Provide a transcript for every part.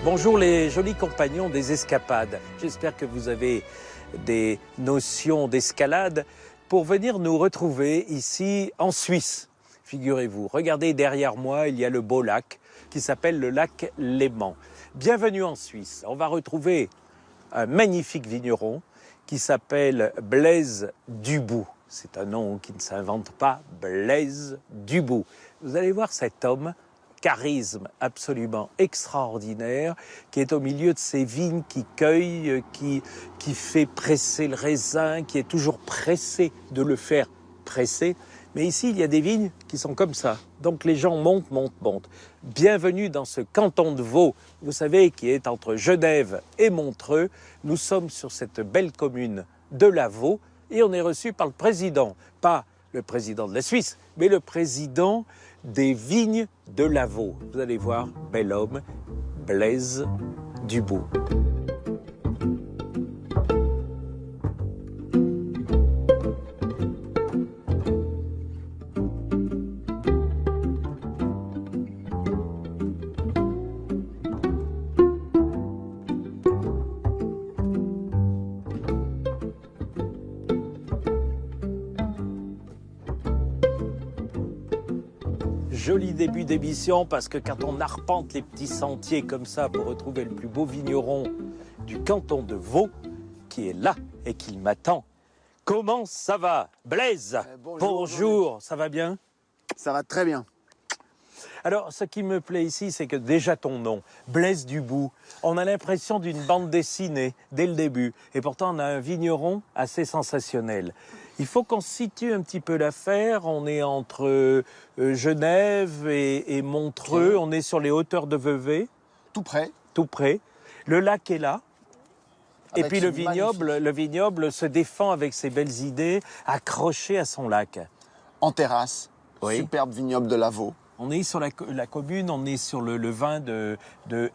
Bonjour les jolis compagnons des escapades. J'espère que vous avez des notions d'escalade pour venir nous retrouver ici en Suisse. Figurez-vous, regardez derrière moi, il y a le beau lac qui s'appelle le lac Léman. Bienvenue en Suisse. On va retrouver un magnifique vigneron qui s'appelle Blaise Dubout. C'est un nom qui ne s'invente pas, Blaise Dubout. Vous allez voir cet homme, charisme absolument extraordinaire, qui est au milieu de ces vignes, qui cueille, qui fait presser le raisin, qui est toujours pressé de le faire presser. Mais ici, il y a des vignes qui sont comme ça. Donc les gens montent, montent, montent. Bienvenue dans ce canton de Vaud, vous savez, qui est entre Genève et Montreux. Nous sommes sur cette belle commune de la Vaud et on est reçu par le président, pas le président de la Suisse, mais le président des vignes de la Vaud. Vous allez voir, bel homme, Blaise Dubout. Joli début d'émission parce que quand on arpente les petits sentiers comme ça pour retrouver le plus beau vigneron du canton de Vaud, qui est là et qui m'attend. Comment ça va, Blaise? Bonjour, ça va bien? Ça va très bien. Alors, ce qui me plaît ici, c'est que déjà ton nom, Blaise Dubout, on a l'impression d'une bande dessinée dès le début. Et pourtant, on a un vigneron assez sensationnel. Il faut qu'on situe un petit peu l'affaire. On est entre Genève et Montreux. On est sur les hauteurs de Vevey. Tout près. Tout près. Le lac est là. Et Avec puis le magnifique... vignoble se défend avec ses belles idées, accroché à son lac. En terrasse. Oui. Superbe vignoble de la Vaud. On est sur la commune, on est sur le vin de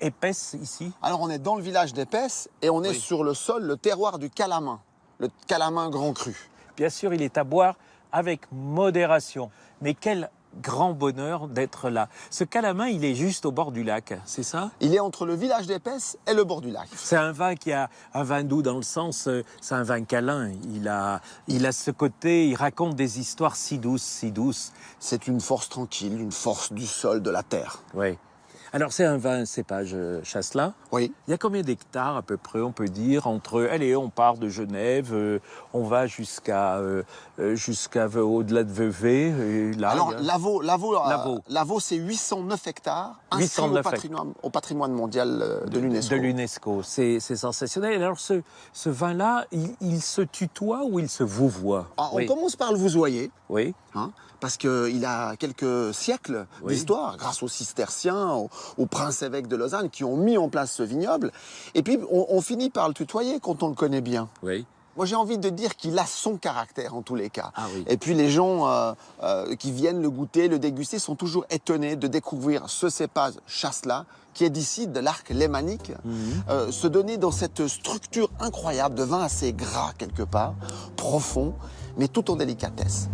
Épaisse ici. Alors on est dans le village d'Épaisse et on est sur le sol, le terroir du Calamin. Le Calamin Grand Cru. Bien sûr, il est à boire avec modération. Mais quel grand bonheur d'être là. Ce Calamin, il est juste au bord du lac, c'est ça? Il est entre le village d'Épaisse et le bord du lac. C'est un vin qui a un vin doux dans le sens, c'est un vin câlin. Il a ce côté, il raconte des histoires si douces, si douces. C'est une force tranquille, une force du sol, de la terre. Oui. Alors c'est un vin cépage Chasselas. Oui. Il y a combien d'hectares à peu près, on peut dire, entre... Allez, on part de Genève, on va jusqu'à au-delà de Vevey. Et là, alors il y a... la Vaud, c'est 809 hectares, inscrits 809 au patrimoine mondial de l'UNESCO. De l'UNESCO, c'est sensationnel. Alors ce vin-là, il se tutoie ou il se vouvoie? On commence par le vousoyer. Oui. Hein, parce qu'il a quelques siècles d'histoire, grâce aux cisterciens, aux princes-évêques de Lausanne qui ont mis en place ce vignoble. Et puis, on finit par le tutoyer quand on le connaît bien. Oui. Moi, j'ai envie de dire qu'il a son caractère en tous les cas. Ah, oui. Et puis, les gens qui viennent le goûter, le déguster, sont toujours étonnés de découvrir ce cépage Chasselas, qui est d'ici, de l'arc lémanique, se donner dans cette structure incroyable de vin assez gras quelque part, profond, mais tout en délicatesse.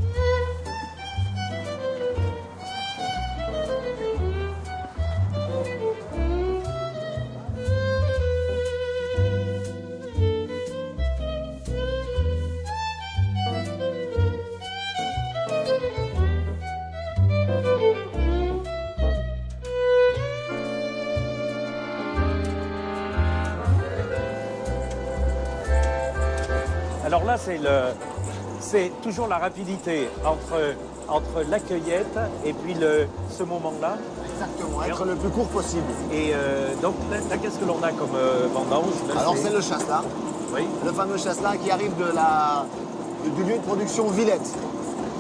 Alors là, c'est toujours la rapidité entre la cueillette et puis ce moment-là. Exactement, être le plus court possible. Et donc là qu'est-ce que l'on a comme vendange? Alors c'est le Chasselas, oui. Le fameux Chasselas qui arrive du lieu de production Villette.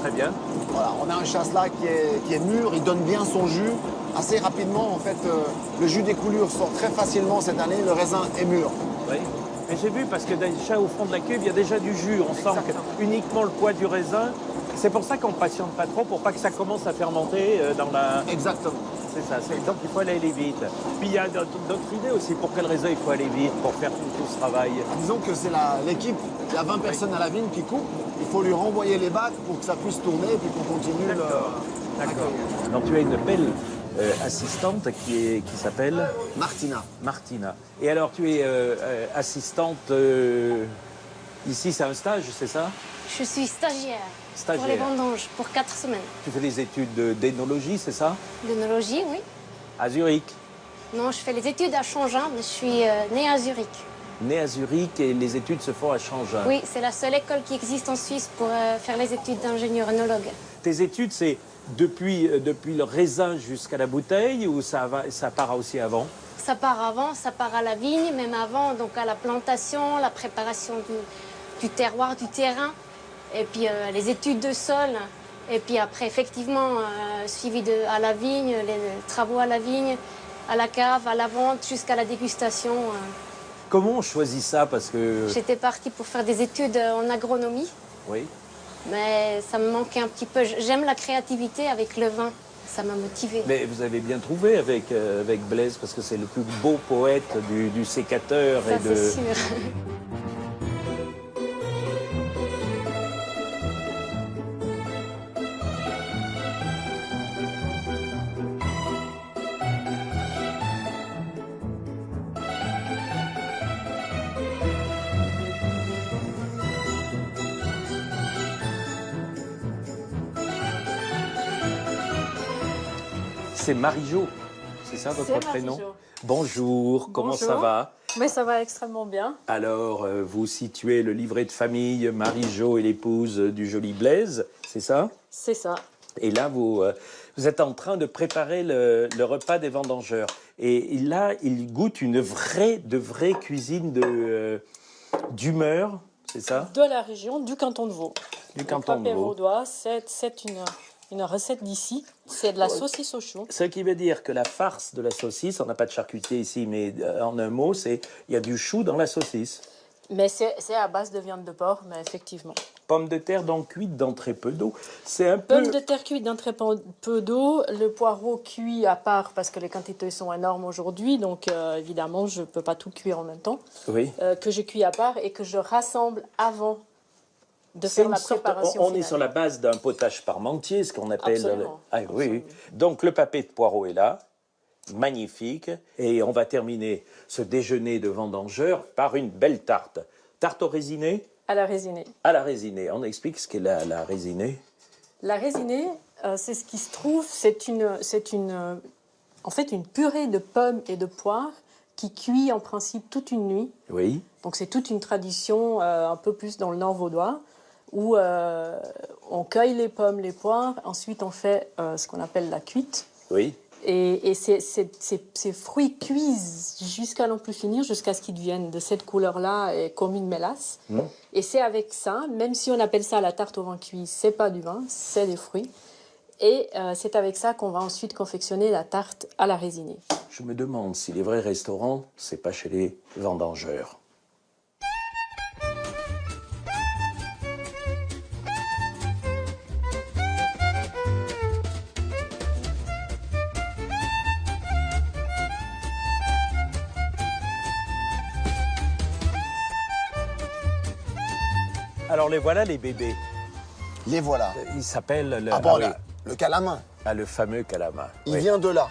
Très bien. Voilà, on a un Chasselas qui est mûr, il donne bien son jus. Assez rapidement, en fait, le jus des coulures sort très facilement cette année, le raisin est mûr. Oui. Mais j'ai vu, parce que déjà au fond de la cuve, il y a déjà du jus. On sent uniquement le poids du raisin. C'est pour ça qu'on ne patiente pas trop, pour pas que ça commence à fermenter dans la... Exactement. C'est ça. Donc il faut aller vite. Puis il y a d'autres idées aussi. Pour quelle raison il faut aller vite pour faire tout ce travail? Disons que c'est l'équipe, il y a 20 personnes à la vigne qui coupent. Il faut lui renvoyer les bacs pour que ça puisse tourner et puis qu'on continue le... D'accord. Donc tu as une belle assistante qui s'appelle Martina. Martina. Et alors, tu es assistante ici, c'est un stage, c'est ça? Je suis stagiaire, Stagiaire. pour les vendanges, pour 4 semaines. Tu fais des études d'énologie, c'est ça? D'œnologie, oui. À Zurich. Non, je fais les études à Changin, mais je suis née à Zurich. Née à Zurich et les études se font à Changin. Oui, c'est la seule école qui existe en Suisse pour faire les études d'ingénieur œnologue. Tes études, c'est depuis le raisin jusqu'à la bouteille ou ça part aussi avant? Ça part avant, ça part à la vigne, même avant, donc à la plantation, la préparation du terroir, du terrain, et puis les études de sol, et puis après, effectivement, suivi à la vigne, les travaux à la vigne, à la cave, à la vente, jusqu'à la dégustation. Comment on choisit ça? Parce que... J'étais partie pour faire des études en agronomie, Oui. mais ça me manquait un petit peu. J'aime la créativité avec le vin, ça m'a motivée. Mais vous avez bien trouvé avec Blaise, parce que c'est le plus beau poète du sécateur. Ça, c'est sûr. C'est Marie-Jo, c'est ça votre C'est prénom? Marie-Jo. Bonjour, comment ça Bonjour. va? Mais ça va extrêmement bien. Alors, vous situez le livret de famille Marie-Jo et l'épouse du joli Blaise, c'est ça? C'est ça. Et là, vous êtes en train de préparer le repas des vendangeurs. Et là, il goûte une vraie cuisine d'humeur, c'est ça? De la région, du canton de Vaud. Du canton de Le Vaud. vaudois, c'est une recette d'ici. C'est de la saucisse au chou. Ce qui veut dire que la farce de la saucisse, on n'a pas de charcutier ici, mais en un mot, c'est il y a du chou dans la saucisse. Mais c'est à base de viande de porc, mais effectivement. Pommes de terre donc cuites dans très peu d'eau. C'est un peu... Pommes de terre cuites dans très peu d'eau. Le poireau cuit à part parce que les quantités sont énormes aujourd'hui. Donc évidemment, je ne peux pas tout cuire en même temps. Oui. Que je cuis à part et que je rassemble avant de C'est faire une la sorte, préparation on est finale. sur la base d'un potage parmentier, ce qu'on appelle... Absolument. Ah, oui, oui. Absolument. Donc le papé de poireau est là, magnifique. Et on va terminer ce déjeuner de vendangeur par une belle tarte. Tarte au raisiné? À la résinée. À la résinée. On explique ce qu'est la résinée. La résinée, c'est ce qui se trouve, en fait une purée de pommes et de poires qui cuit en principe toute une nuit. Oui. Donc c'est toute une tradition un peu plus dans le nord vaudois où on cueille les pommes, les poires, ensuite on fait ce qu'on appelle la cuite. Oui. Et ces fruits cuisent jusqu'à n'en plus finir, jusqu'à ce qu'ils deviennent de cette couleur-là, et comme une mélasse. Et c'est avec ça, même si on appelle ça la tarte au vin cuit, c'est pas du vin, c'est des fruits. Et c'est avec ça qu'on va ensuite confectionner la tarte à la résinée. Je me demande si les vrais restaurants, c'est pas chez les vendangeurs. Alors les voilà les bébés. Les voilà. Il s'appelle Ah bon, oui. là, le calamain, Le fameux calama. il Oui. vient de là.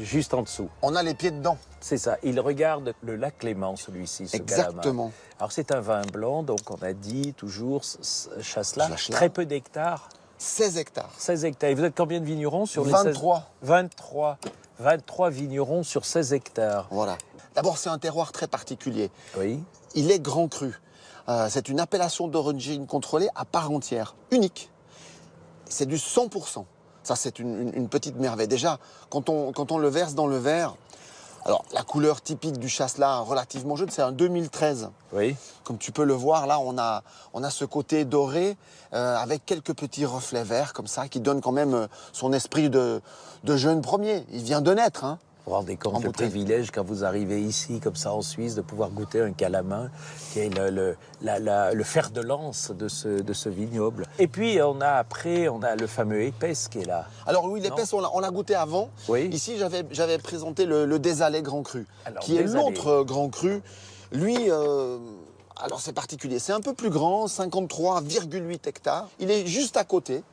Juste en dessous. On a les pieds dedans. C'est ça. Il regarde le lac Léman, celui-ci, ce Exactement. calama. Alors c'est un vin blanc, donc on a dit toujours Chasselas. Chasselas. Très peu d'hectares. 16 hectares. 16 hectares. Et vous êtes combien de vignerons sur les 23. 16 23. 23 vignerons sur 16 hectares. Voilà. D'abord, c'est un terroir très particulier. Oui. Il est grand cru. C'est une appellation d'origine contrôlée à part entière, unique. C'est du 100%. Ça, c'est une petite merveille. Déjà, quand on le verse dans le verre, alors la couleur typique du Chasselas, relativement jeune, c'est un 2013. Oui. Comme tu peux le voir, là, on a ce côté doré avec quelques petits reflets verts comme ça qui donnent quand même son esprit de jeune premier. Il vient de naître, hein. Vous vous rendez compte En le bouteille. privilège quand vous arrivez ici, comme ça en Suisse, de pouvoir goûter un calamin, qui est le fer de lance de ce vignoble. Et puis on a le fameux épaisse qui est là. Alors oui, l'épaisse, on l'a goûté avant. Oui. Ici, j'avais présenté le Désalé Grand Cru, Alors, qui est Désalé. l'autre Grand Cru. Lui, alors c'est particulier, c'est un peu plus grand, 53,8 hectares. Il est juste à côté.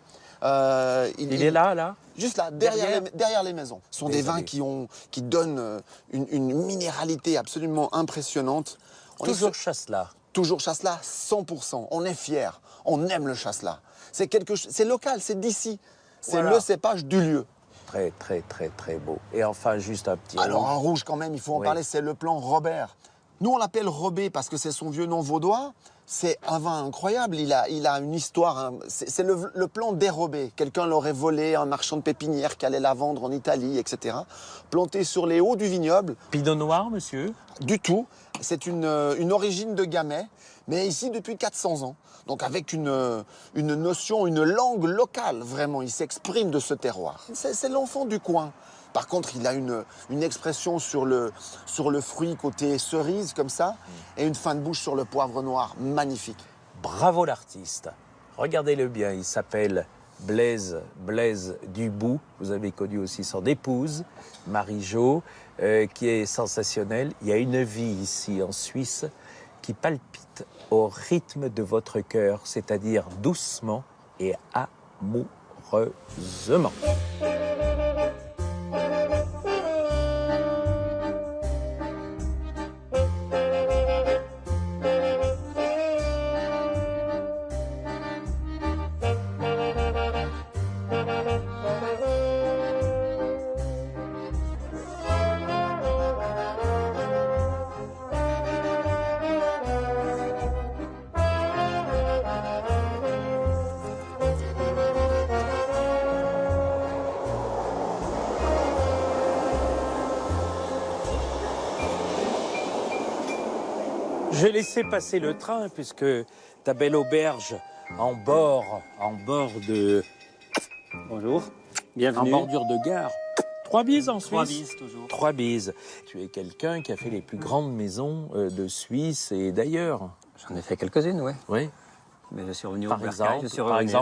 Il est là, là? Juste là, Derrière derrière les maisons. Ce sont des Désolé. vins qui donnent une minéralité absolument impressionnante. On est Toujours Chasselas. toujours Chasselas, 100%. On est fiers. On aime le Chasselas. C'est local, c'est d'ici. C'est Voilà. le cépage du lieu. Très, très, très, très beau. Et enfin, juste un petit Alors rouge. un rouge quand même, il faut en Oui. parler, c'est le plan Robert. Nous on l'appelle Robé parce que c'est son vieux nom vaudois. C'est un vin incroyable, il a une histoire. Hein. C'est le plan dérobé. Quelqu'un l'aurait volé, un marchand de pépinière qui allait la vendre en Italie, etc. Planté sur les hauts du vignoble. Pinot Noir, monsieur? Du tout. C'est une origine de Gamay, mais ici depuis 400 ans. Donc avec une notion, une langue locale, vraiment. Il s'exprime de ce terroir. C'est l'enfant du coin. Par contre, il a une expression sur le fruit côté cerise, comme ça, et une fin de bouche sur le poivre noir. Magnifique. Bravo l'artiste. Regardez-le bien, il s'appelle Blaise Dubout. Vous avez connu aussi son épouse, Marie-Jo, qui est sensationnelle. Il y a une vie ici en Suisse qui palpite au rythme de votre cœur, c'est-à-dire doucement et amoureusement. J'ai laissé passer le train puisque ta belle auberge en bord de... Bonjour, en bienvenue. bordure de gare. 3 bises en Suisse? 3 bises toujours. 3 bises. Tu es quelqu'un qui a fait les plus grandes maisons de Suisse et d'ailleurs. J'en ai fait quelques-unes, oui. Oui. Mais je suis revenu Par au Bercail, exemple, je suis revenu.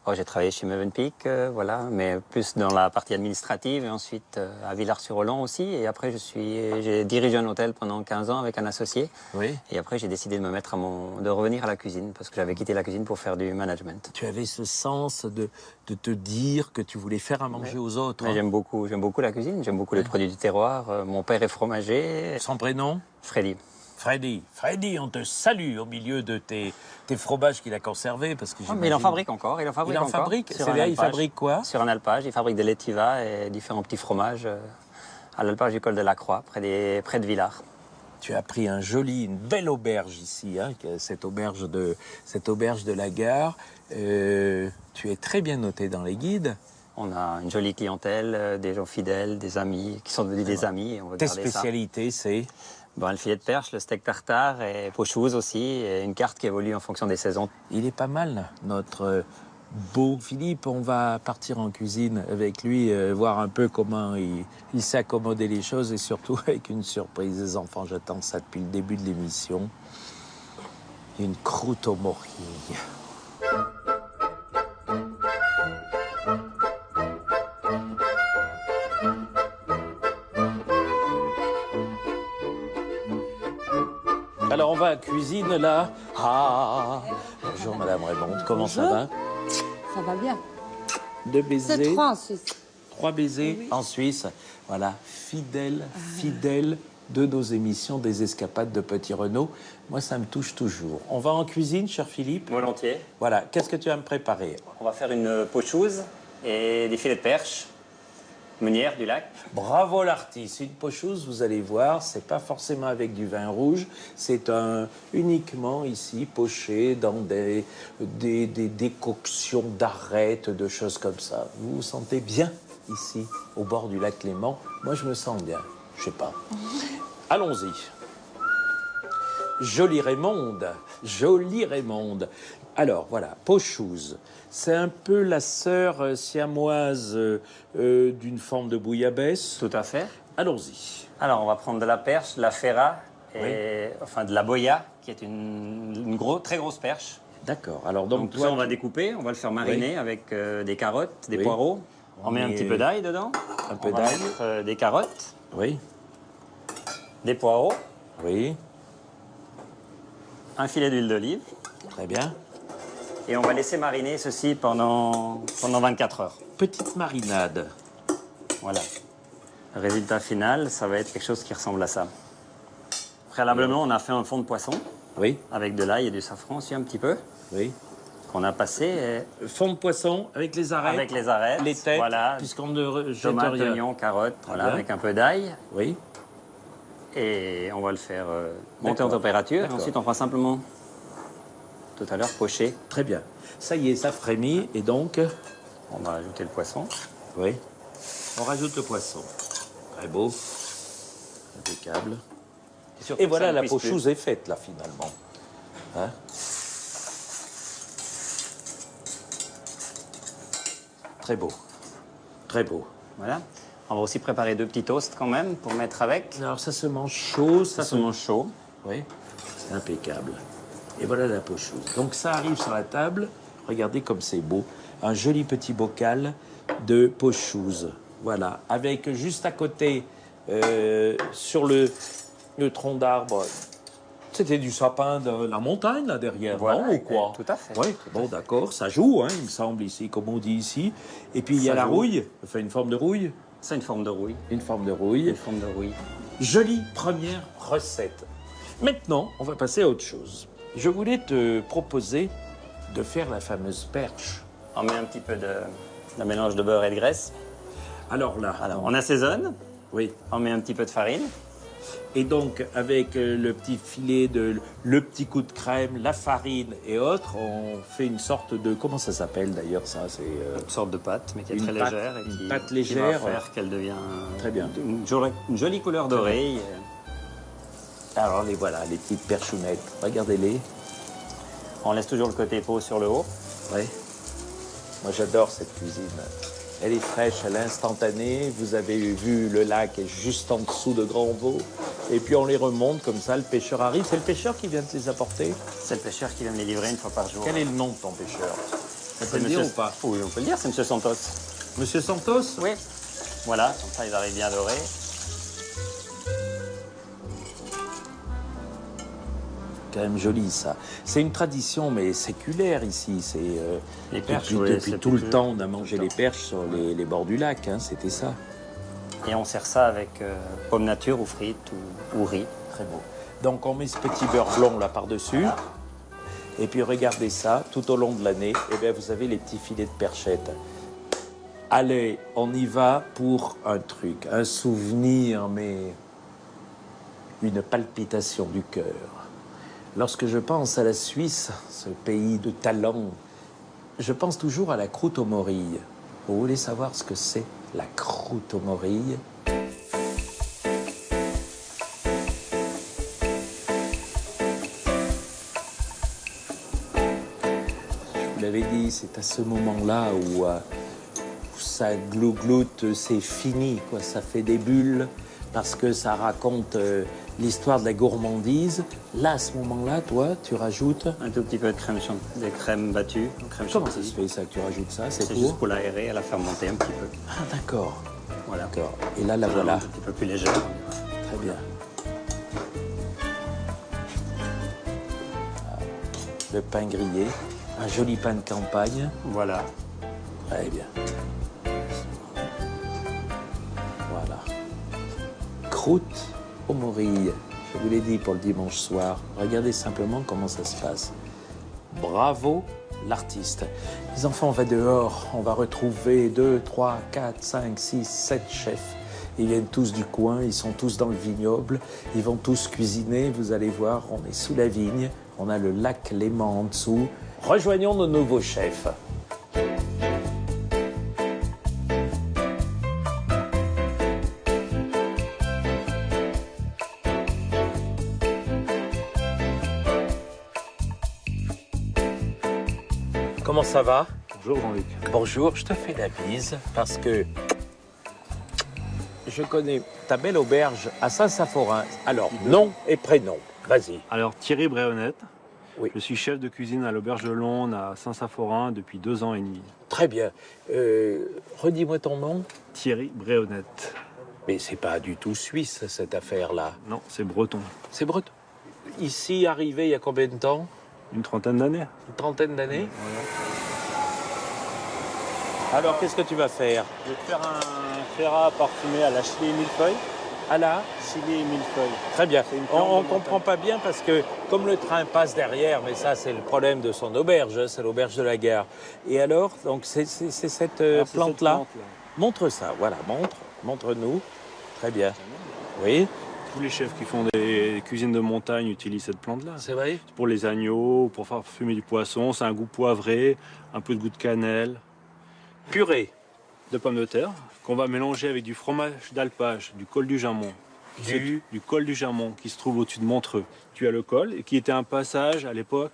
Oh, j'ai travaillé chez Mövenpick, voilà, mais plus dans la partie administrative et ensuite à Villars-sur-Olon aussi. Et après, j'ai dirigé un hôtel pendant 15 ans avec un associé. Oui. Et après, j'ai décidé de me mettre de revenir à la cuisine parce que j'avais quitté la cuisine pour faire du management. Tu avais ce sens de te dire que tu voulais faire à manger aux autres. Mais j'aime beaucoup la cuisine, j'aime beaucoup les produits du terroir. Mon père est fromager. Son prénom? Freddy. Freddy, on te salue au milieu de tes fromages qu'il a conservés parce que Mais il en fabrique encore. Il en fabrique. Sur C'est un là, il alpage. fabrique quoi? Sur un alpage, il fabrique des laittivas et différents petits fromages à l'alpage du col de la Croix, près de Villars. Tu as pris une belle auberge ici, hein, cette auberge de la gare. Tu es très bien noté dans les guides. On a une jolie clientèle, des gens fidèles, des amis, qui sont devenus des amis. Et on veut Tes garder ça. spécialités, c'est? Bon, le filet de perche, le steak tartare et pochouze aussi, et une carte qui évolue en fonction des saisons. Il est pas mal, notre beau Philippe. On va partir en cuisine avec lui, voir un peu comment il s'est accommodé les choses et surtout avec une surprise. Les enfants, j'attends ça depuis le début de l'émission. Une croûte au morille. Alors on va à la cuisine là. Ah, bonjour Madame Raymond, comment ça Bonjour. va? Ça va bien. 2 baisers. C'est 3 en Suisse. 3 baisers en Suisse. Voilà, fidèle de nos émissions des escapades de Petit Renaud. Moi, ça me touche toujours. On va en cuisine, cher Philippe. Volontiers. Voilà, qu'est-ce que tu vas me préparer? On va faire une pochouze et des filets de perche, meunière du lac. Bravo l'artiste. Une pochouze, vous allez voir, c'est pas forcément avec du vin rouge, c'est uniquement ici poché dans des décoctions d'arêtes, de choses comme ça. Vous vous sentez bien ici, au bord du lac Léman? Moi, je me sens bien. Je sais pas. Allons-y. Jolie Raymonde. Alors, voilà, pochouze. C'est un peu la sœur siamoise d'une forme de bouillabaisse. Tout à fait. Allons-y. Alors, on va prendre de la perche, de la ferra, Oui. enfin de la boya, qui est une très grosse perche. D'accord. Alors, Donc, tout toi, ça, on va découper, on va le faire mariner avec des carottes, des Oui. poireaux. On met un petit peu d'ail dedans. Un peu On va d'ail. mettre, des carottes, Oui, des poireaux, oui, un filet d'huile d'olive très bien. Et on va laisser mariner ceci pendant 24 heures. Petite marinade. Voilà. Le résultat final, ça va être quelque chose qui ressemble à ça. Préalablement, on a fait un fond de poisson Oui, avec de l'ail et du safran aussi un petit peu, oui. qu'on a passé Fond de poisson avec les arêtes. avec les arêtes. Les têtes, voilà, puisqu'on ne jette tomates, rien. oignons, carottes, voilà, bien. avec un peu d'ail. Oui, Et on va le faire monter en D'accord. température. Et D'accord. ensuite, on fera simplement, tout à l'heure, pocher. très bien. Ça y est, ça frémit et donc, On va ajouter le poisson. oui, on rajoute le poisson. Très beau, impeccable. surtout Et que voilà, ça ne la cuise peau plus. chouse est faite là finalement. Hein? Très beau, très beau. Voilà. On va aussi préparer 2 petits toasts quand même pour mettre avec. Alors ça se mange chaud, Ça se mange chaud. Oui, c'est impeccable. Et voilà la peau chaude. Donc ça arrive sur la table. Regardez comme c'est beau. Un joli petit bocal de peau chouze. Voilà. Avec juste à côté, sur le tronc d'arbre, c'était du sapin de la montagne là derrière, Voilà, non ou quoi? tout à fait. Oui, bon d'accord, ça joue, hein, il me semble ici, comme on dit ici. Et puis il y a Ça la joue. rouille, enfin une forme de rouille. C'est une forme de rouille. Une forme de rouille. Une forme de rouille. Jolie première recette. Maintenant, on va passer à autre chose. Je voulais te proposer de faire la fameuse perche. On met un petit peu de mélange de beurre et de graisse. Alors là, Alors, on assaisonne. oui. On met un petit peu de farine. Et donc, avec le petit filet, le petit coup de crème, la farine et autres, on fait une sorte de... Comment ça s'appelle d'ailleurs ça? C'est Une sorte de pâte, mais qui est Une très pâte- légère. Et une qui, pâte qui légère. va faire qu'elle devient Très bien. une jolie couleur dorée. Alors les voilà, les petites perchounettes. Regardez-les. On laisse toujours le côté peau sur le haut. Oui. Moi, j'adore cette cuisine. Elle est fraîche, elle est instantanée. Vous avez vu, le lac est juste en dessous de Grandvaux. Et puis, on les remonte comme ça. Le pêcheur arrive. C'est le pêcheur qui vient de les apporter. C'est le pêcheur qui vient me les livrer une fois par jour. Quel est le nom de ton pêcheur? Ça peut C'est le dire monsieur- ou pas? Oui, on peut le dire, c'est Monsieur Santos. Monsieur Santos? Oui. Voilà, comme ça ils arrivent bien dorés. Quand même joli, ça. C'est une tradition, mais séculaire ici. C'est Les perches, depuis, oui, depuis c'est tout le plus- temps, on a mangé tout le les perches sur les bords du lac. Hein, c'était ça. Et on sert ça avec pommes nature ou frites ou riz. Très beau. Donc on met ce petit beurre blond là par-dessus. Et puis regardez ça, tout au long de l'année, eh bien, vous avez les petits filets de perchettes. Allez, on y va pour un truc, un souvenir, mais une palpitation du cœur. Lorsque je pense à la Suisse, ce pays de talent, je pense toujours à la croûte aux morilles. Vous voulez savoir ce que c'est, la croûte aux morilles? Vous l'avez dit, c'est à ce moment-là où ça glougloute, c'est fini, quoi. Ça fait des bulles parce que ça raconte l'histoire de la gourmandise. Là, à ce moment-là, toi, tu rajoutes... Un tout petit peu de crème battue. Crème Comment ça chantilly. se fait, ça, que tu rajoutes ça? C'est C'est juste pour... pour l'aérer, à la faire monter un petit peu. Ah, d'accord. Voilà. D'accord. Et là, la voilà. Un petit peu plus légère. Très bien. Le pain grillé, un joli pain de campagne. Voilà. Très bien. Voilà. Croûte aux morilles. Je vous l'ai dit pour le dimanche soir. Regardez simplement comment ça se passe. Bravo l'artiste. Les enfants, on va dehors. On va retrouver 2, 3, 4, 5, 6, 7 chefs. Ils viennent tous du coin, ils sont tous dans le vignoble. Ils vont tous cuisiner. Vous allez voir, on est sous la vigne. On a le lac Léman en dessous. Rejoignons nos nouveaux chefs. Comment ça va? Bonjour Jean-Luc. Bonjour, je te fais la bise parce que je connais ta belle auberge à Saint-Saphorin. Alors, nom et prénom, vas-y. Alors Thierry Bréhonnette, Oui. je suis chef de cuisine à l'auberge de Londe à Saint-Saphorin depuis 2 ans et demi. Très bien. Redis-moi ton nom. Thierry Bréhonnette. Mais c'est pas du tout suisse, cette affaire-là. Non, c'est breton. C'est breton. Ici, arrivé il y a combien de temps? Une trentaine d'années. Une trentaine d'années. Alors, qu'est-ce que tu vas faire? Je vais faire un ferrat parfumé à la chili et millefeuille. À la Chili et millefeuille. Très bien. C'est une On plante ne de comprend pas bien parce que comme le train passe derrière, mais ça c'est le problème de son auberge, hein, c'est l'auberge de la gare. Et alors, donc c'est cette Alors, c'est plante-là. cette plante-là. Montre ça, voilà, montre-nous. Très bien. Oui, Tous les chefs qui font des cuisines de montagne utilisent cette plante-là. c'est vrai. Pour les agneaux, pour faire fumer du poisson, c'est un goût poivré, un peu de goût de cannelle, Purée. de pommes de terre, qu'on va mélanger avec du fromage d'alpage, du col du Jamon. Du col du Jamon qui se trouve au-dessus de Montreux. Tu as le col et qui était un passage à l'époque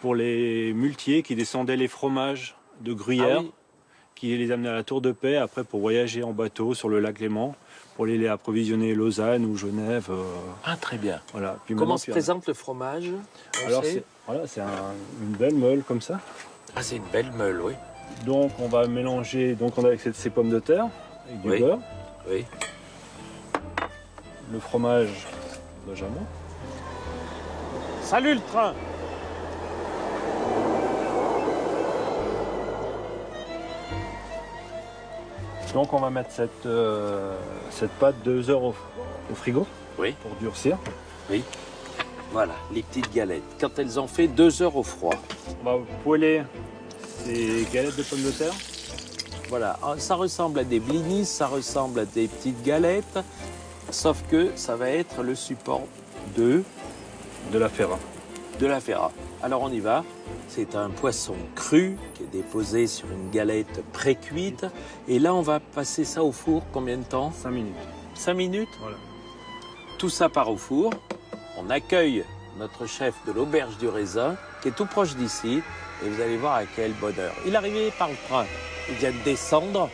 pour les muletiers qui descendaient les fromages de Gruyère, Ah oui. qui les amenaient à la Tour de Paix après pour voyager en bateau sur le lac Léman, pour les approvisionner Lausanne ou Genève. Ah, très bien. Voilà. Puis Comment maintenant, se tu as- présente le fromage? On Alors sait c'est une belle meule comme ça. Ah, c'est une belle meule, oui. Donc on va mélanger avec ces pommes de terre, avec du Oui. beurre, Oui. le fromage de Jamon. Salut le train. Donc on va mettre cette pâte 2 heures au frigo Oui. pour durcir. Voilà, les petites galettes. Quand elles ont fait 2 heures au froid. On va poêler ces galettes de pommes de terre. Voilà, ça ressemble à des blinis, ça ressemble à des petites galettes, sauf que ça va être le support de De la ferra. la ferra. Alors on y va. C'est un poisson cru qui est déposé sur une galette pré-cuite. Et là, on va passer ça au four combien de temps? 5 minutes. 5 minutes. Voilà. Tout ça part au four. On accueille notre chef de l'auberge du raisin, qui est tout proche d'ici. Et vous allez voir à quel bonheur. Il est arrivé par le train. Il vient de descendre.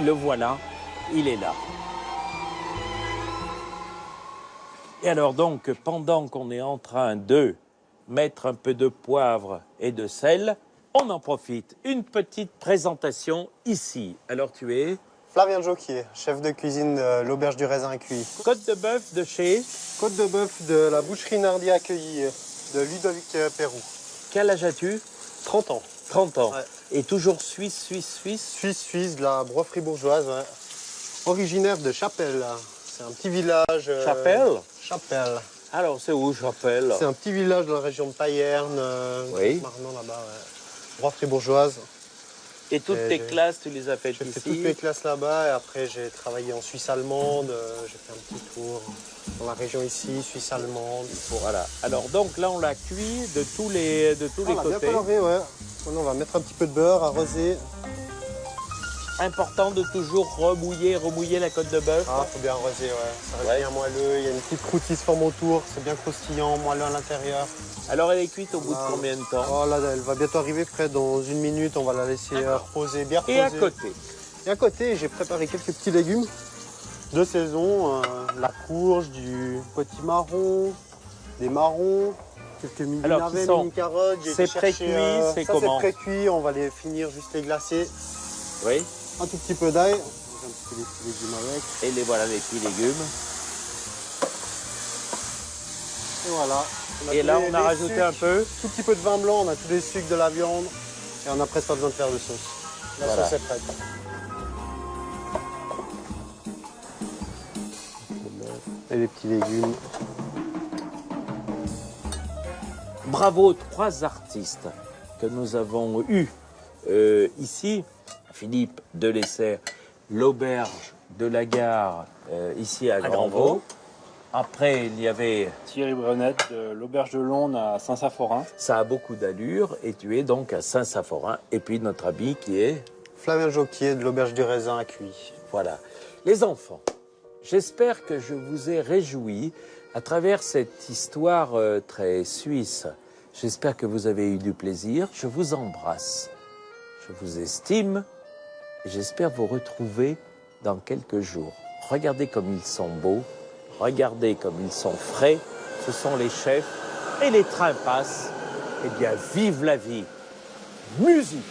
Le voilà. Il est là. Et alors donc, pendant qu'on est en train de mettre un peu de poivre et de sel, on en profite. Une petite présentation ici. Alors tu es Flavien Joquier, chef de cuisine de l'auberge du raisin accueilli. côte de bœuf de chez... Côte de bœuf de la boucherie Nardi accueillie de Ludovic Perrou. Quel âge as-tu? 30 ans. 30 ans. Ouais. Et toujours suisse. Suisse, de la broierie bourgeoise. Ouais. Originaire de Chapelle. C'est un petit village. Chapelle. Alors c'est où, Chapelle? C'est un petit village de la région de Payerne. Oui. Marnon là-bas. Ouais. Broierie bourgeoise. Et toutes Et tes j'ai- classes, tu les as faites J'ai fait ici? toutes mes classes là-bas et après j'ai travaillé en Suisse allemande. J'ai fait un petit tour dans la région ici, Suisse allemande. Voilà. Alors donc là, on l'a cuit de tous les On l'a bien côtés. coloré, ouais. Maintenant, on va mettre un petit peu de beurre, arroser. Important de toujours remouiller la côte de bœuf. Ah, faut bien arroser, ouais. Ça reste Ouais. bien moelleux. Il y a une petite croûte qui se forme autour. C'est bien croustillant, moelleux à l'intérieur. Alors elle est cuite au bout de Ah. combien de temps? Oh là, elle va bientôt arriver près dans 1 minute. On va la laisser reposer, bien reposer. Et à côté? Et à côté, j'ai préparé quelques petits légumes de saison. La courge, du potimarron, des marrons, quelques mini Alors, qui navets, sont- mini carottes. J'ai c'est été chercher, pré-cuit, c'est ça, comment? c'est pré-cuit. On va les finir juste les glacer. Oui. Un tout petit peu d'ail. On va un petit peu les petits légumes avec. Et les voilà les petits légumes. Et voilà. Et tous là, les- on a les rajouté sucres, un peu. tout petit peu de vin blanc, on a tous les sucres de la viande et on n'a presque pas besoin de faire de sauce. La Voilà. sauce est prête. Et les petits légumes. Bravo, 3 artistes que nous avons eus ici. Philippe Delessert, l'auberge de la gare, ici à Grandvaux. Après, il y avait... Thierry Brenette de l'auberge de Londe à Saint-Saphorin. Ça a beaucoup d'allure et tu es donc à Saint-Saphorin. Et puis notre ami qui est... Flavien Joquier de l'auberge du raisin à Cuy. Voilà. Les enfants, j'espère que je vous ai réjouis à travers cette histoire très suisse. J'espère que vous avez eu du plaisir. Je vous embrasse. Je vous estime. Et j'espère vous retrouver dans quelques jours. Regardez comme ils sont beaux. Regardez comme ils sont frais. Ce sont les chefs. Et les trains passent. Eh bien, vive la vie. Musique!